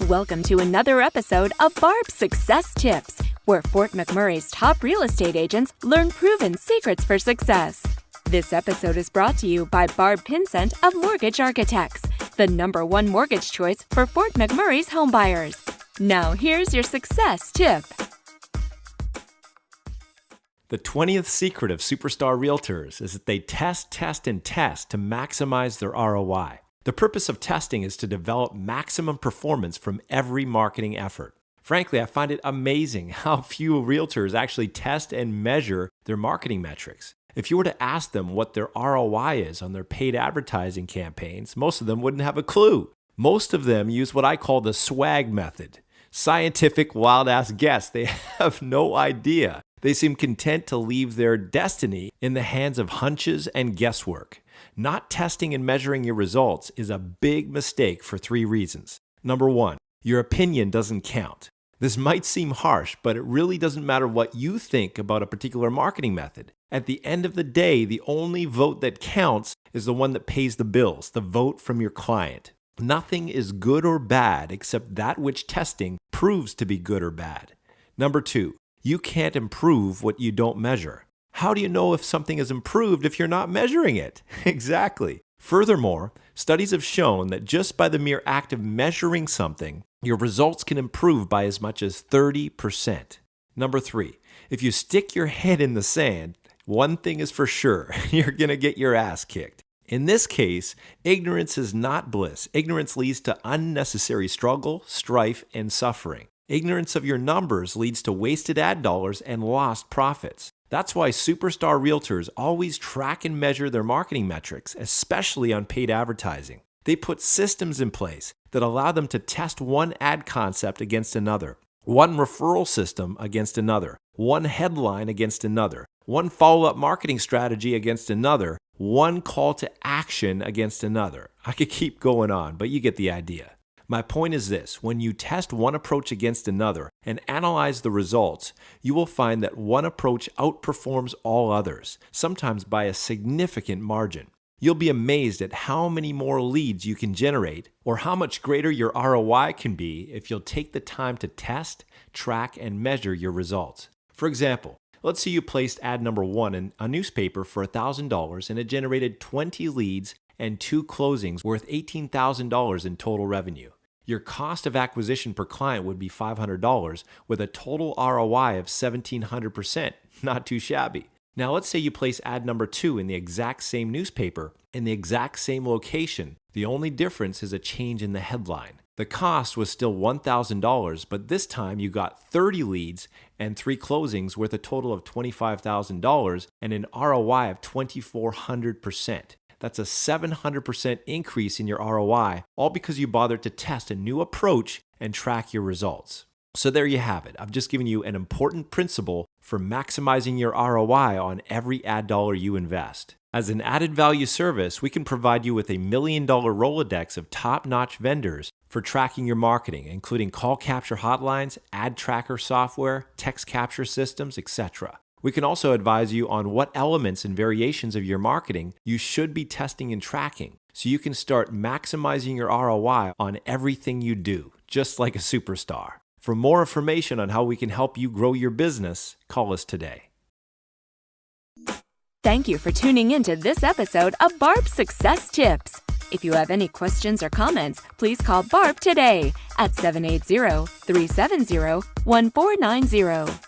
Welcome to another episode of Barb's Success Tips, where Fort McMurray's top real estate agents learn proven secrets for success. This episode is brought to you by Barb Pinsent of Mortgage Architects, the #1 mortgage choice for Fort McMurray's homebuyers. Now here's your success tip. The 20th secret of Superstar Realtors is that they test to maximize their ROI. The purpose of testing is to develop maximum performance from every marketing effort. Frankly, I find it amazing how few realtors actually test and measure their marketing metrics. If you were to ask them what their ROI is on their paid advertising campaigns, most of them wouldn't have a clue. Most of them use what I call the swag method. Scientific wild-ass guess. They have no idea. They seem content to leave their destiny in the hands of hunches and guesswork. Not testing and measuring your results is a big mistake for 3 reasons. Number 1, your opinion doesn't count. This might seem harsh, but it really doesn't matter what you think about a particular marketing method. At the end of the day, the only vote that counts is the one that pays the bills, the vote from your client. Nothing is good or bad except that which testing proves to be good or bad. Number 2, you can't improve what you don't measure. How do you know if something is improved if you're not measuring it? Exactly. Furthermore, studies have shown that just by the mere act of measuring something, your results can improve by as much as 30%. Number 3, if you stick your head in the sand, one thing is for sure, you're going to get your ass kicked. In this case, ignorance is not bliss. Ignorance leads to unnecessary struggle, strife, and suffering. Ignorance of your numbers leads to wasted ad dollars and lost profits. That's why Superstar Realtors always track and measure their marketing metrics, especially on paid advertising. They put systems in place that allow them to test one ad concept against another, one referral system against another, one headline against another, one follow-up marketing strategy against another, one call to action against another. I could keep going on, but you get the idea. My point is this: when you test one approach against another and analyze the results, you will find that one approach outperforms all others, sometimes by a significant margin. You'll be amazed at how many more leads you can generate or how much greater your ROI can be if you'll take the time to test, track, and measure your results. For example, let's say you placed ad number 1 in a newspaper for $1,000 and it generated 20 leads and 2 closings worth $18,000 in total revenue. Your cost of acquisition per client would be $500 with a total ROI of 1,700%. Not too shabby. Now let's say you place ad number 2 in the exact same newspaper in the exact same location. The only difference is a change in the headline. The cost was still $1,000, but this time you got 30 leads and 3 closings worth a total of $25,000 and an ROI of 2,400%. That's a 700% increase in your ROI, all because you bothered to test a new approach and track your results. So there you have it. I've just given you an important principle for maximizing your ROI on every ad dollar you invest. As an added value service, we can provide you with a $1 million Rolodex of top-notch vendors for tracking your marketing, including call capture hotlines, ad tracker software, text capture systems, etc. We can also advise you on what elements and variations of your marketing you should be testing and tracking so you can start maximizing your ROI on everything you do, just like a superstar. For more information on how we can help you grow your business, call us today. Thank you for tuning in to this episode of Barb's Success Tips. If you have any questions or comments, please call Barb today at 780-370-1490.